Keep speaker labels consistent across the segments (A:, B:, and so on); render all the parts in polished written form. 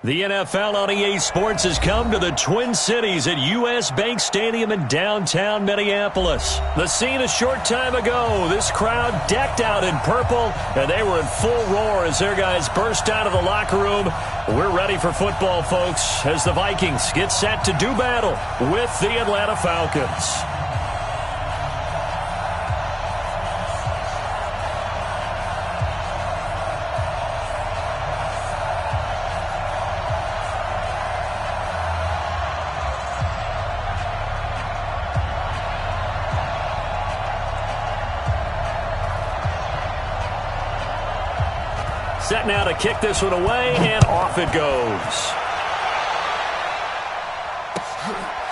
A: The NFL on EA Sports has come to the Twin Cities at U.S. Bank Stadium in downtown Minneapolis. The scene a short time ago, this crowd decked out in purple, and they were in full roar as their guys burst out of the locker room. We're ready for football, folks, as the Vikings get set to do battle with the Atlanta Falcons. Set now to kick this one away, and off it goes.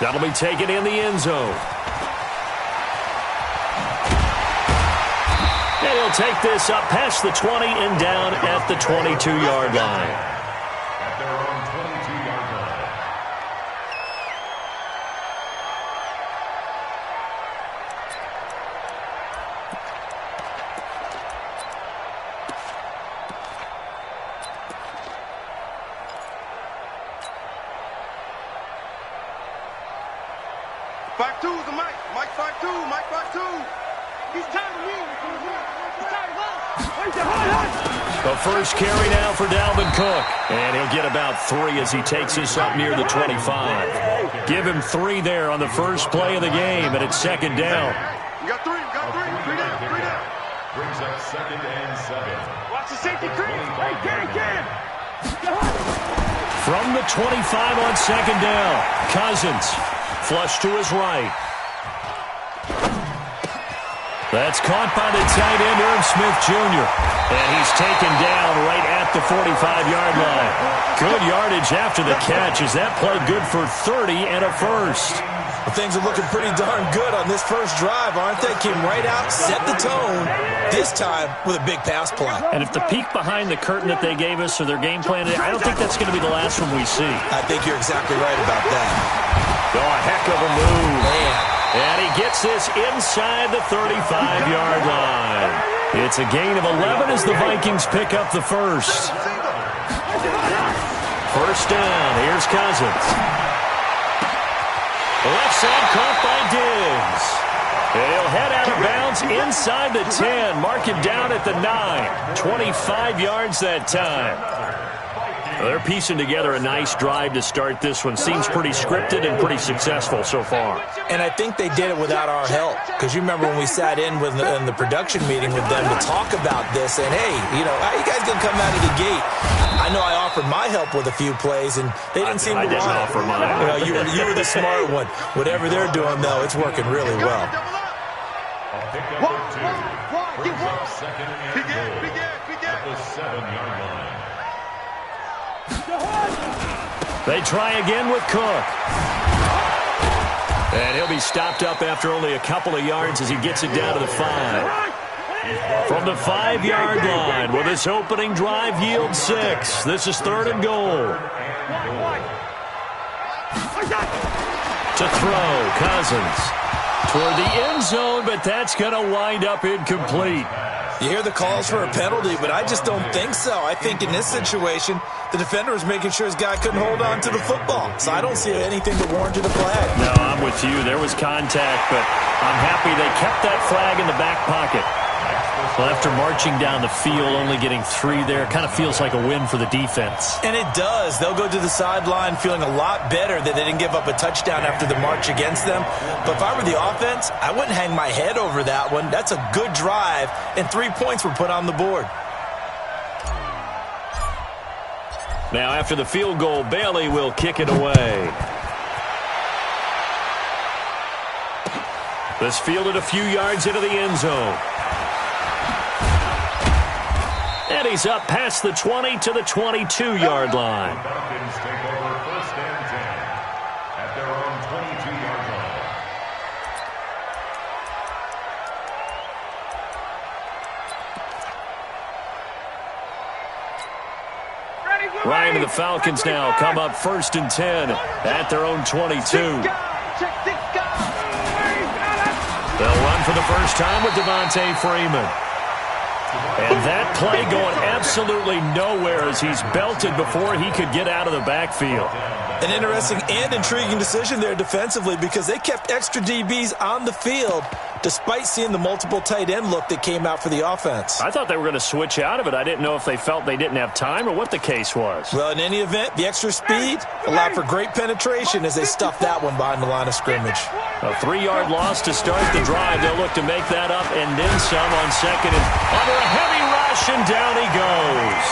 A: That'll be taken in the end zone. And he'll take this up past the 20 and down at the 22-yard line.
B: At their own 22-yard line.
C: Back two to Mike. Mike back two. Mike back two. He's tired of me. He's tired of us.
A: The first carry now for Dalvin Cook. And he'll get about 3 as he takes this up near the 25. Give him 3 there on the first play of the game, and it's second down.
C: You got 3. You got 3. 3 down. 3 down.
B: Brings up 2nd and 7.
C: Watch the safety crease. Hey, get him.
A: From the 25 on second down, Cousins. Flush to his right. That's caught by the tight end, Irv Smith Jr. And he's taken down right at the 45-yard line. Good yardage after the catch as that played good for 30 and a first.
D: Well, things are looking pretty darn good on this first drive, aren't they? Came right out, set the tone, this time with a big pass play.
A: And if the peek behind the curtain that they gave us or their game plan, I don't think that's going to be the last one we see.
D: I think you're exactly right about that.
A: Oh, a heck of a move.
D: Man.
A: And he gets this inside the 35-yard line. It's a gain of 11 as the Vikings pick up the first. First down. Here's Cousins. Left side caught by Diggs. And he'll head out of bounds inside the 10. Mark him down at the 9. 25 yards that time. They're piecing together a nice drive to start this one. Seems pretty scripted and pretty successful so far.
D: And I think they did it without our help. Because you remember when we sat in the production meeting with them to talk about this, and hey, how you guys going to come out of the gate? I know I offered my help with a few plays, and they didn't seem to want it.
A: I didn't offer mine.
D: You were the smart one. Whatever they're doing, though, it's working really well.
B: A pickup of 2. Brings up 2nd and goal. At the 7-yard line.
A: They try again with Cook. And he'll be stopped up after only a couple of yards as he gets it down to the 5. From the 5-yard line, will this opening drive yield 6? This is 3rd and goal. To throw, Cousins. Toward the end zone, but that's going to wind up incomplete.
D: You hear the calls for a penalty, but I just don't think so. I think in this situation, the defender was making sure his guy couldn't hold on to the football. So I don't see anything that warranted a flag.
A: No, I'm with you. There was contact, but I'm happy they kept that flag in the back pocket. Well, after marching down the field, only getting 3 there, kind of feels like a win for the defense.
D: And it does. They'll go to the sideline feeling a lot better that they didn't give up a touchdown after the march against them. But if I were the offense, I wouldn't hang my head over that one. That's a good drive, and 3 points were put on the board.
A: Now, after the field goal, Bailey will kick it away. This fielded a few yards into the end zone. And he's up past the 20 to the 22-yard line.
B: Falcons take over 1st and 10 at their own 22-yard line.
A: Ryan and the Falcons now come up 1st and 10 at their own 22. They'll run for the first time with Devontae Freeman. And that play going absolutely nowhere as he's belted before he could get out of the backfield.
D: An interesting and intriguing decision there defensively because they kept extra DBs on the field despite seeing the multiple tight end look that came out for the offense.
A: I thought they were going to switch out of it. I didn't know if they felt they didn't have time or what the case was.
D: Well, in any event, the extra speed allowed for great penetration as they stuffed that one behind the line of scrimmage.
A: A 3-yard loss to start the drive. They'll look to make that up and then some on second. And under a heavy rush, and down he goes.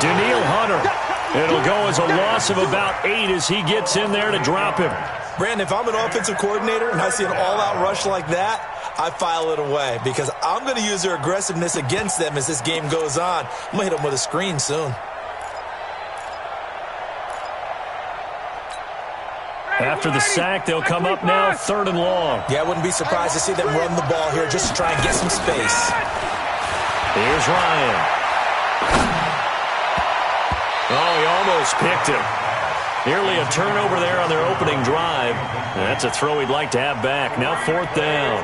A: Danielle Hunter. It'll go as a loss of about 8 as he gets in there to drop him.
D: Brandon, if I'm an offensive coordinator and I see an all-out rush like that, I file it away because I'm going to use their aggressiveness against them as this game goes on. I'm going to hit them with a screen soon.
A: After the sack, they'll come up now 3rd and long.
D: Yeah, I wouldn't be surprised to see them run the ball here just to try and get some space.
A: Here's Ryan. Oh, he almost picked him. Nearly a turnover there on their opening drive. That's a throw he'd like to have back. Now 4th down.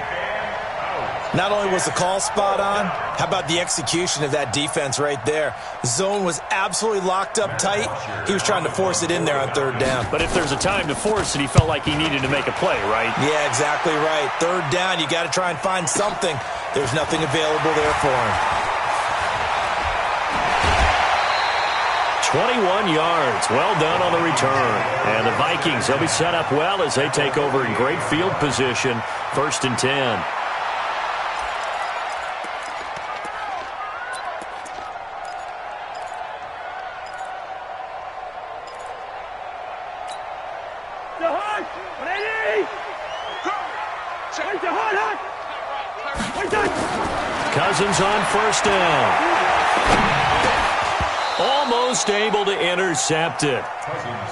D: Not only was the call spot on, how about the execution of that defense right there? Zone was absolutely locked up tight. He was trying to force it in there on 3rd down.
A: But if there's a time to force it, he felt like he needed to make a play, right?
D: Yeah, exactly right. 3rd down, you got to try and find something. There's nothing available there for him.
A: 21 yards. Well done on the return. And the Vikings, they'll be set up well as they take over in great field position. 1st and 10. Cousins on 1st down. Almost able to intercept it.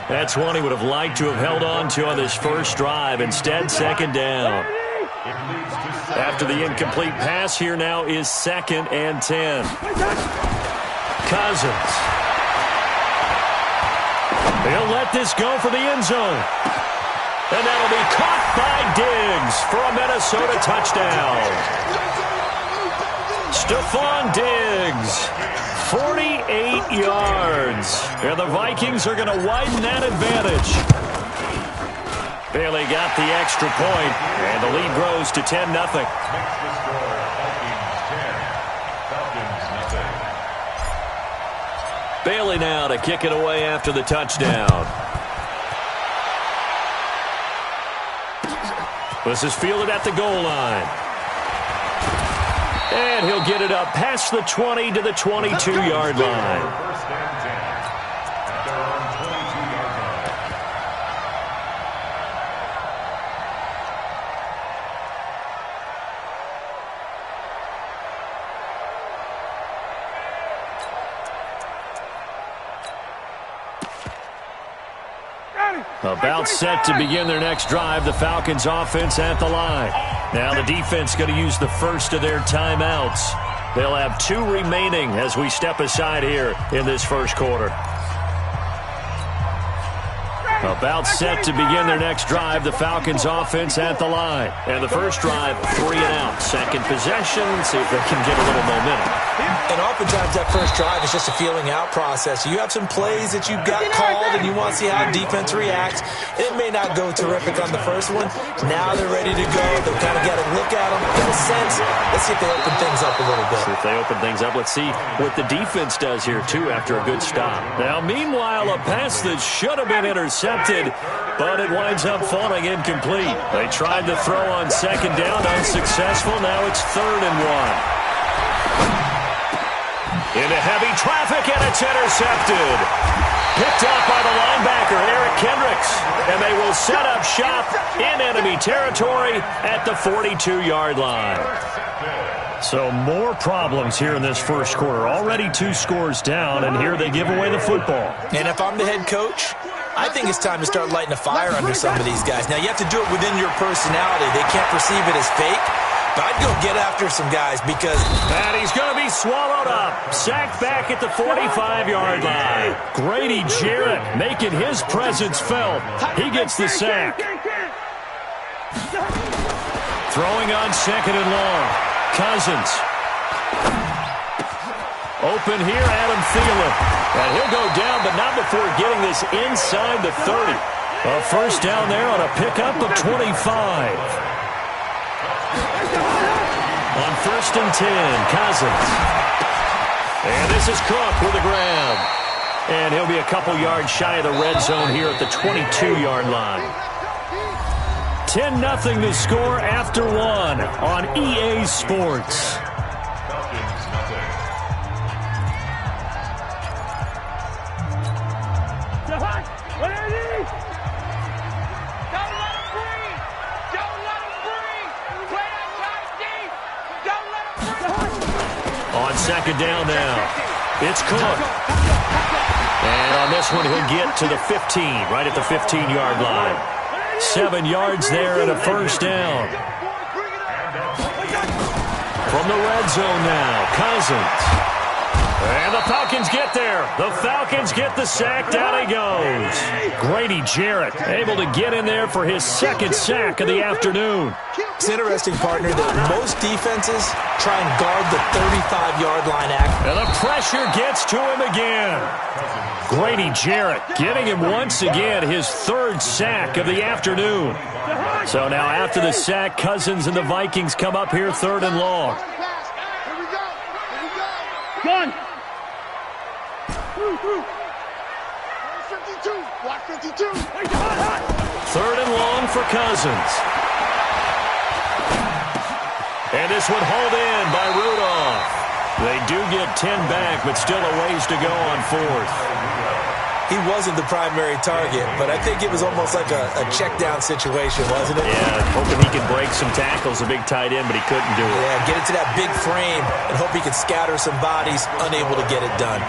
A: That's one he would have liked to have held on to on this first drive. Instead, 2nd down. After the incomplete pass, here now is 2nd and 10. Cousins. He'll let this go for the end zone. And that'll be caught by Diggs for a Minnesota touchdown. Stephon Diggs, 48 yards. And the Vikings are going to widen that advantage. Bailey got the extra point, and the lead grows to 10-0. Bailey now to kick it away after the touchdown. This is fielded at the goal line. And he'll get it up past the 20 to the 22-yard line. About set to begin their next drive, the Falcons offense at the line. Now the defense going to use the first of their timeouts. They'll have 2 remaining as we step aside here in this first quarter. About set to begin their next drive, the Falcons offense at the line. And the first drive, 3 and out. Second possession, see if they can get a little momentum.
D: And oftentimes that first drive is just a feeling out process. You have some plays that you've got called and you want to see how defense reacts. It may not go terrific on the first one. Now they're ready to go. They've kind of got to look at them, get a sense. Let's see if they open things up a little bit.
A: See if they open things up. Let's see what the defense does here, too, after a good stop. Now, meanwhile, a pass that should have been intercepted, but it winds up falling incomplete. They tried to throw on second down, unsuccessful. Now it's 3rd and 1. Into heavy traffic, and it's intercepted. Picked off by the linebacker, Eric Kendricks. And they will set up shop in enemy territory at the 42-yard line. So more problems here in this first quarter. Already 2 scores down, and here they give away the football.
D: And if I'm the head coach, I think it's time to start lighting a fire under some of these guys. Now, you have to do it within your personality. They can't perceive it as fake. But I'd go get after some guys because...
A: And he's going to be swallowed up. Sacked back at the 45-yard line. Grady Jarrett making his presence felt. He gets the sack. Throwing on 2nd and long. Cousins. Open here, Adam Thielen. And he'll go down, but not before getting this inside the 30. A first down there on a pickup of 25. On 1st and 10, Cousins. And this is Cook with the grab. And he'll be a couple yards shy of the red zone here at the 22-yard line. 10-0 the score after one on EA Sports. On second down now, it's Cook. And on this one, he'll get to the 15, right at the 15-yard line. 7 yards there and a first down. From the red zone now, Cousins. And the Falcons get there. The Falcons get the sack. Down he goes. Grady Jarrett able to get in there for his second sack of the afternoon.
D: It's interesting, partner, that most defenses try and guard the 35-yard line act.
A: And the pressure gets to him again. Grady Jarrett getting him once again his third sack of the afternoon. So now after the sack, Cousins and the Vikings come up here 3rd and long.
C: Gun. 52. Block 52.
A: 3rd and long for Cousins. And this one hauled in by Rudolph. They do get 10 back, but still a ways to go on 4th.
D: He wasn't the primary target, but I think it was almost like a check-down situation, wasn't it?
A: Yeah, hoping he could break some tackles, a big tight end, but he couldn't do it.
D: Yeah, get it to that big frame and hope he could scatter some bodies, unable to get it done.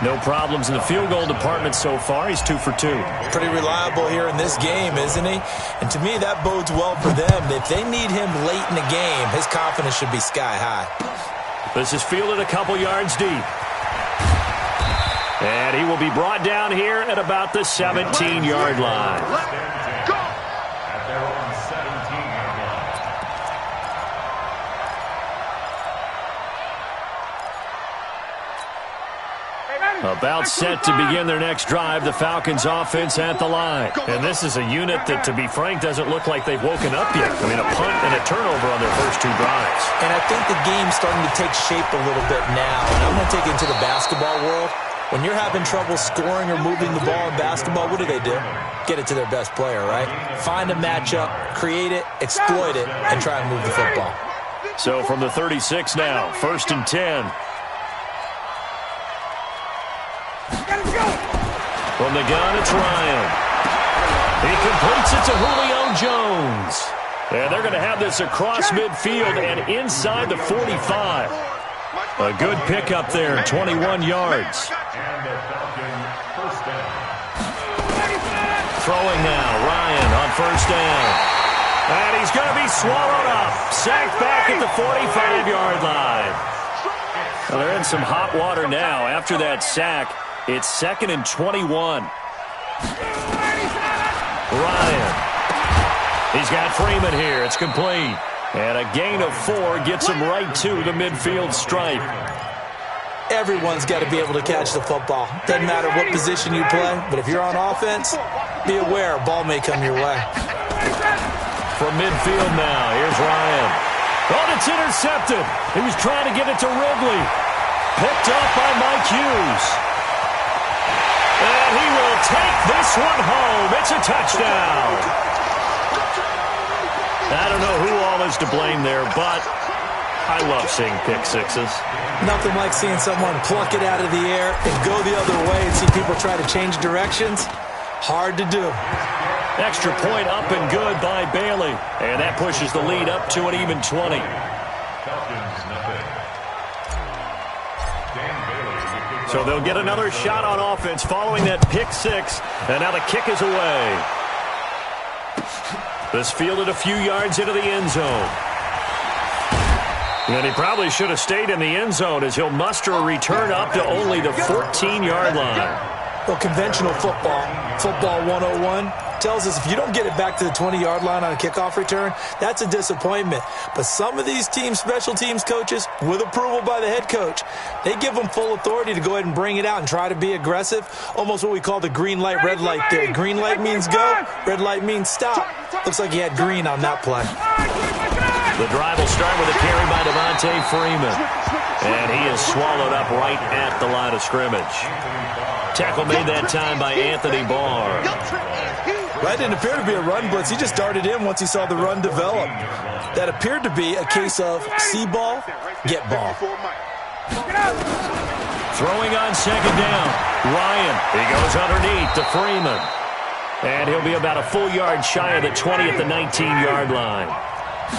A: No problems in the field goal department so far. He's 2 for 2.
D: Pretty reliable here in this game, isn't he? And to me, that bodes well for them. If they need him late in the game, his confidence should be sky high.
A: This is fielded a couple yards deep. And he will be brought down here at about the 17-yard line.
B: Go! At their own 17-yard line.
A: About set to begin their next drive, the Falcons offense at the line. And this is a unit that, to be frank, doesn't look like they've woken up yet. I mean, a punt and a turnover on their first 2 drives.
D: And I think the game's starting to take shape a little bit now. And I'm going to take it into the basketball world. When you're having trouble scoring or moving the ball in basketball, what do? Get it to their best player, right? Find a matchup, create it, exploit it, and try and move the football.
A: So from the 36 now, 1st and 10. From the gun, it's Ryan. He completes it to Julio Jones. And they're going to have this across midfield and inside the 45. A good pickup there, 21 yards. Throwing now, Ryan on 1st down. And he's going to be swallowed up. Sacked back at the 45-yard line. Well, they're in some hot water now. After that sack, it's 2nd and 21. Ryan. He's got Freeman here. It's complete. And a gain of 4 gets him right to the midfield stripe.
D: Everyone's got to be able to catch the football. Doesn't matter what position you play, but if you're on offense, be aware a ball may come your way.
A: From midfield now, here's Ryan. Oh, it's intercepted. He was trying to get it to Ridley. Picked up by Mike Hughes. And he will take this one home. It's a touchdown. I don't know who all is to blame there, but I love seeing pick sixes.
D: Nothing like seeing someone pluck it out of the air and go the other way and see people try to change directions. Hard to do.
A: Extra point up and good by Bailey. And that pushes the lead up to an even 20. So they'll get another shot on offense following that pick six. And now the kick is away. This fielded a few yards into the end zone. And he probably should have stayed in the end zone as he'll muster a return up to only the 14-yard line.
D: Well, conventional football 101, tells us if you don't get it back to the 20-yard line on a kickoff return, that's a disappointment. But some of these special teams coaches, with approval by the head coach, they give them full authority to go ahead and bring it out and try to be aggressive, almost what we call the green light, red light theory. Green light means go, red light means stop. Looks like he had green on that play.
A: The drive will start with a carry by Devontae Freeman. And he is swallowed up right at the line of scrimmage. Tackle made that time by Anthony Barr.
D: That didn't appear to be a run blitz. He just darted in once he saw the run develop. That appeared to be a case of see ball, get ball.
A: Throwing on second down. Ryan, he goes underneath to Freeman. And he'll be about a full yard shy of the 20 at the 19-yard line.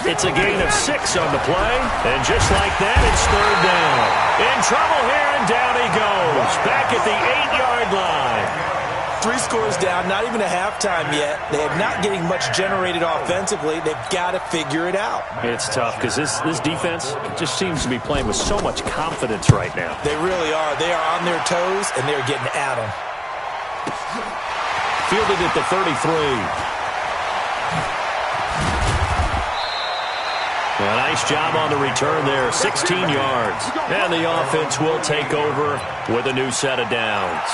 A: It's a gain of 6 on the play. And just like that, it's third down. In trouble here, and down he goes. Back at the 8-yard line.
D: 3 scores down, not even a halftime yet. They are not getting much generated offensively. They've got to figure it out.
A: It's tough because this defense just seems to be playing with so much confidence right now.
D: They really are. They are on their toes, and they're getting at them.
A: Fielded at the 33. A nice job on the return there, 16 yards. And the offense will take over with a new set of downs.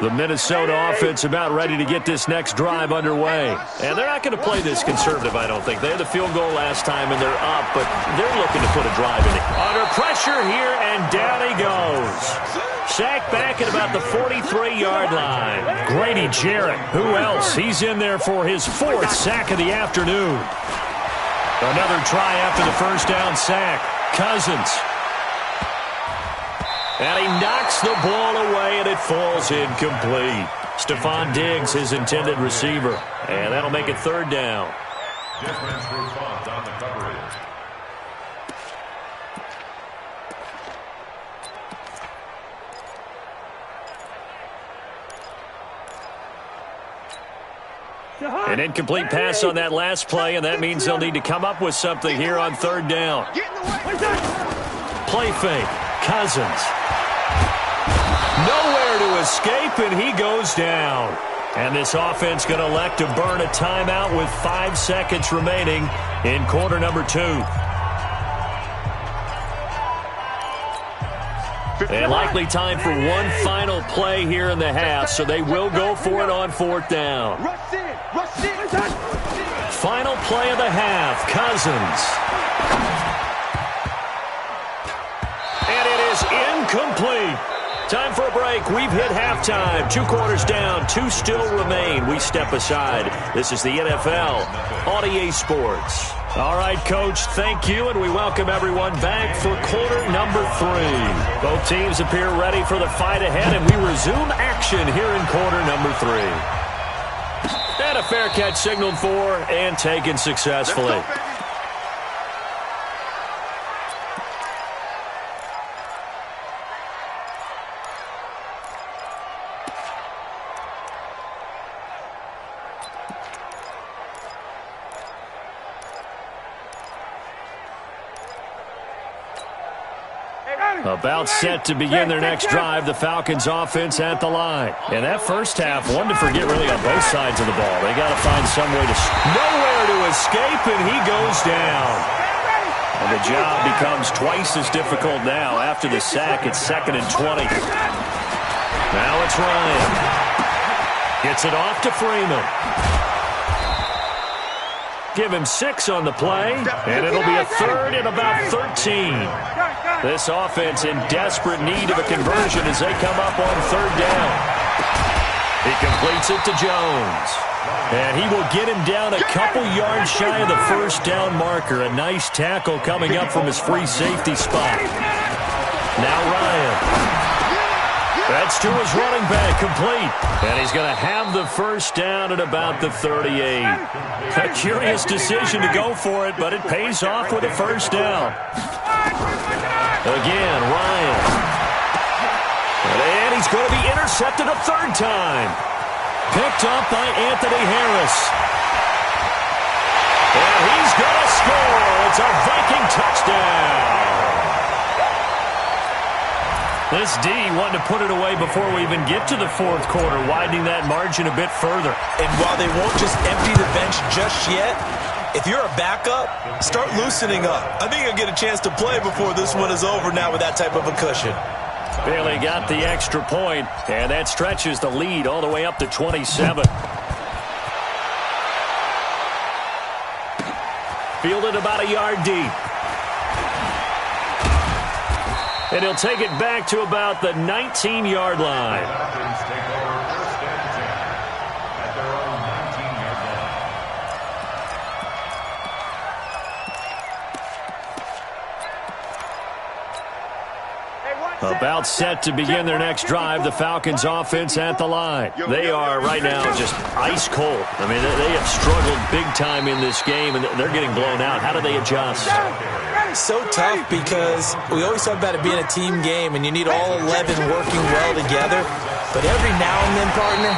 A: The Minnesota offense about ready to get this next drive underway. And they're not going to play this conservative, I don't think. They had the field goal last time, and they're up, but they're looking to put a drive in it. Under pressure here, and down he goes. Sacked back at about the 43-yard line. Grady Jarrett, who else? He's in there for his 4th sack of the afternoon. Another try after the first down sack. Cousins. And he knocks the ball away, and it falls incomplete. Stephon Diggs, his intended receiver. And that'll make it third down.
B: Difference response on the coverage.
A: An incomplete pass on that last play, and that means they'll need to come up with something here on third down. Play fake. Cousins. Nowhere to escape, and he goes down. And this offense going to elect to burn a timeout with 5 seconds remaining in quarter number 2. And likely time for one final play here in the half, so they will go for it on 4th down. Final play of the half, Cousins. And it is incomplete. Time for a break. We've hit halftime. 2 quarters down, 2 still remain. We step aside. This is the NFL on EA Sports. All right, Coach, thank you, and we welcome everyone back for quarter number 3. Both teams appear ready for the fight ahead, and we resume action here in quarter number 3. And a fair catch signaled for and taken successfully. About set to begin their next drive, the Falcons offense at the line. And that first half, one to forget really on both sides of the ball. They got to find some way to nowhere to escape, and he goes down. And the job becomes twice as difficult now after the sack. It's 2nd and 20. Now it's Ryan. Gets it off to Freeman. Give him 6 on the play, and it'll be a 3rd and about 13. This offense in desperate need of a conversion as they come up on 3rd down. He completes it to Jones. And he will get him down a couple yards shy of the first down marker. A nice tackle coming up from his free safety spot. Now Ryan. That's to his running back, complete. And he's going to have the first down at about the 38. A curious decision to go for it, but it pays off with a first down. Again, Ryan. And he's going to be intercepted a 3rd time. Picked up by Anthony Harris. And he's going to score. It's a Viking touchdown. This D wanting to put it away before we even get to the fourth quarter, widening that margin a bit further.
D: And while they won't just empty the bench just yet, if you're a backup, start loosening up. I think you'll get a chance to play before this one is over now with that type of a cushion.
A: Bailey got the extra point, and that stretches the lead all the way up to 27. Fielded about a yard deep. And he'll take it back to about the 19-yard line. About set to begin their next drive, the Falcons offense at the line. They are right now just ice cold. I mean, they have struggled big time in this game, and they're getting blown out. How do they adjust?
D: So tough because we always talk about it being a team game, and you need all 11 working well together. But every now and then, partner,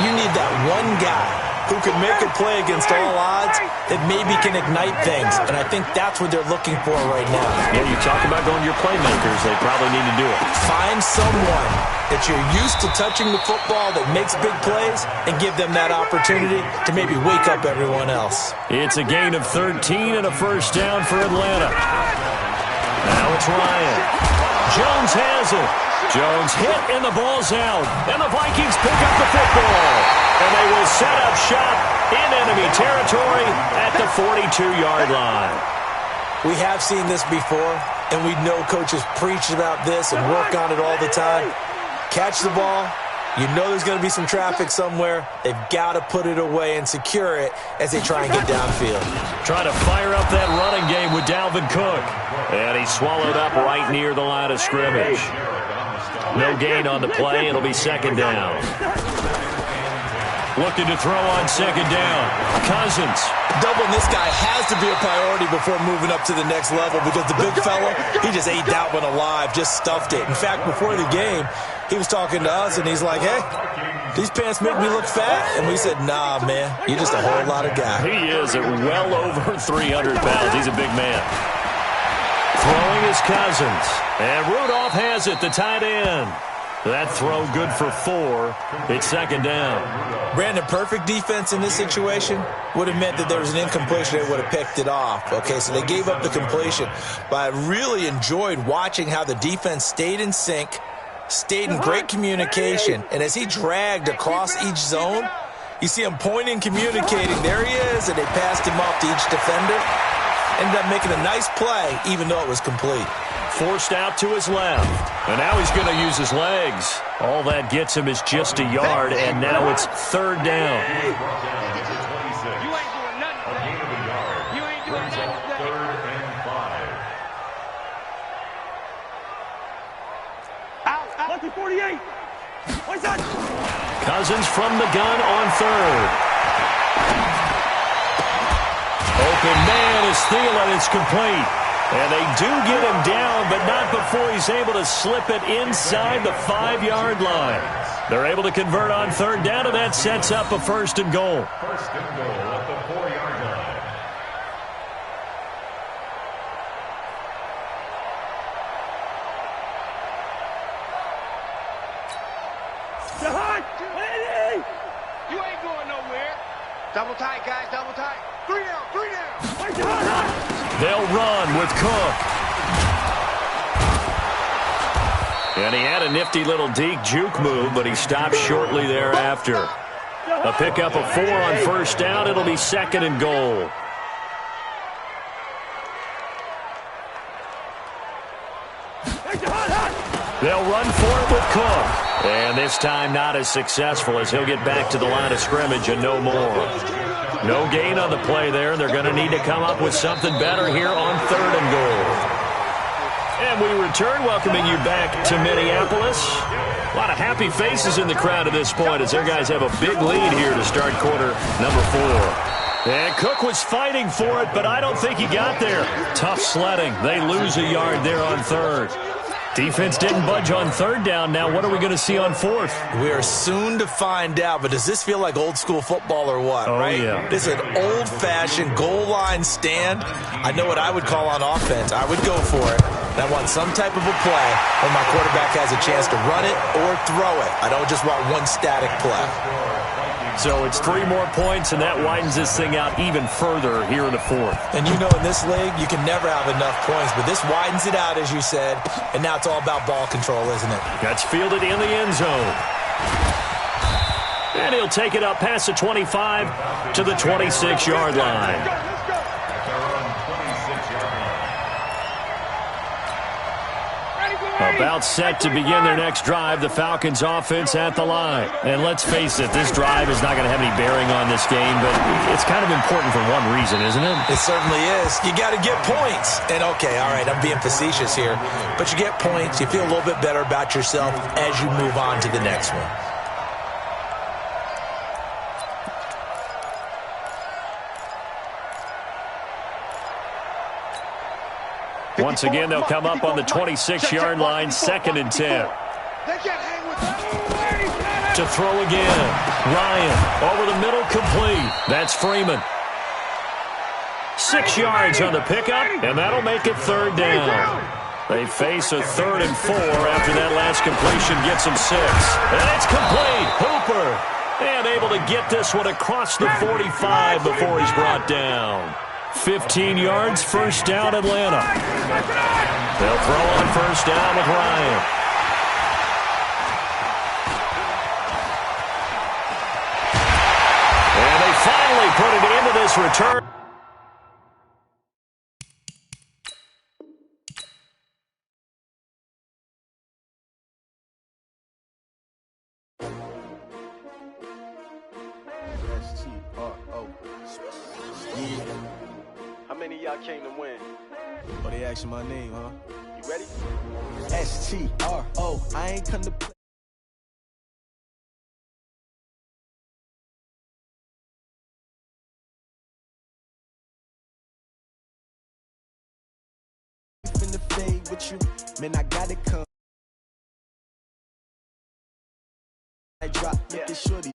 D: you need that one guy who can make a play against all odds that maybe can ignite things. And I think that's what they're looking for right now.
A: Yeah, you talk about going to your playmakers. They probably need to do it.
D: Find someone that you're used to touching the football that makes big plays and give them that opportunity to maybe wake up everyone else.
A: It's a gain of 13 and a first down for Atlanta. Now it's Ryan. Jones has it. Jones hit and the ball's out. And the Vikings pick up the football. And they will set up shop in enemy territory at the 42-yard line.
D: We have seen this before, and we know coaches preach about this and work on it all the time. Catch the ball. You know there's going to be some traffic somewhere. They've got to put it away and secure it as they try and get downfield.
A: Trying to fire up that running game with Dalvin Cook. And he's swallowed up right near the line of scrimmage. No gain on the play. It'll be second down. Looking to throw on second down. Cousins.
D: Doubling this guy has to be a priority before moving up to the next level because the big fella, he just ate that one alive, just stuffed it. In fact, before the game, he was talking to us, and he's like, hey, these pants make me look fat. And we said, nah, man, you're just a whole lot of guy.
A: He is at well over 300 pounds. He's a big man. Throwing is Cousins. And Rudolph has it, the tight end. That throw good for 4. It's second down.
D: Brandon, perfect defense in this situation would have meant that there was an incompletion. They would have picked it off. Okay, so they gave up the completion. But I really enjoyed watching how the defense stayed in sync, stayed in great communication. And as he dragged across each zone, you see him pointing, communicating. There he is, and they passed him off to each defender. Ended up making a nice play, even though it was complete.
A: Forced out to his left. And now he's going to use his legs. All that gets him is just a yard, and now it's third down.
C: You ain't doing nothing. You ain't doing nothing.
B: Third and 5.
C: Out. Lucky 48. What's that?
A: Cousins from the gun on third. Open man is Thielen. It's complete. And they do get him down, but not before he's able to slip it inside the 5-yard line. They're able to convert on third down, and that sets up a first and goal.
B: First and goal at the 4-yard line.
C: You ain't going nowhere. Double tight, guys, double tight. 3 down.
A: They'll run with Cook. And he had a nifty little deke juke move, but he stopped shortly thereafter. A pickup of 4 on first down. It'll be second and goal. They'll run for it with Cook. And this time not as successful as he'll get back to the line of scrimmage and no more. No gain on the play there, and they're going to need to come up with something better here on third and goal. And we return, welcoming you back to Minneapolis. A lot of happy faces in the crowd at this point as their guys have a big lead here to start quarter number 4. And Cook was fighting for it, but I don't think he got there. Tough sledding. They lose a yard there on third. Defense didn't budge on third down. Now what are we going to see on fourth?
D: We are soon to find out, but does this feel like old school football or what?
A: Oh,
D: right?
A: Yeah.
D: This is an old-fashioned goal line stand. I know what I would call on offense. I would go for it. And I want some type of a play when my quarterback has a chance to run it or throw it. I don't just want one static play.
A: So it's 3 more points, and that widens this thing out even further here in the 4th.
D: And you know, in this league, you can never have enough points, but this widens it out, as you said, and now it's all about ball control, isn't it?
A: That's fielded in the end zone. And he'll take it up past the 25 to the 26-yard line. About set to begin their next drive, the Falcons offense at the line. And let's face it, this drive is not going to have any bearing on this game, but it's kind of important for one reason, isn't it?
D: It certainly is. You got to get points. And okay, all right, I'm being facetious here, but you get points, you feel a little bit better about yourself as you move on to the next one.
A: Once again, they'll come up on the 26-yard line, 2nd and 10. To throw again. Ryan over the middle, complete. That's Freeman. 6 yards on the pickup, and that'll make it 3rd down. They face a 3rd and 4 after that last completion gets them 6. And it's complete. Hooper. And able to get this one across the 45 before he's brought down. 15 yards, 1st down, Atlanta. They'll throw on 1st down with Ryan. And they finally put it into this return.
C: How many of y'all came to win?
E: Oh, they asking my name, huh?
C: You ready?
E: S-T-R-O. I ain't come to play. Finna fade with you. Man, I gotta come. I drop with the shorty.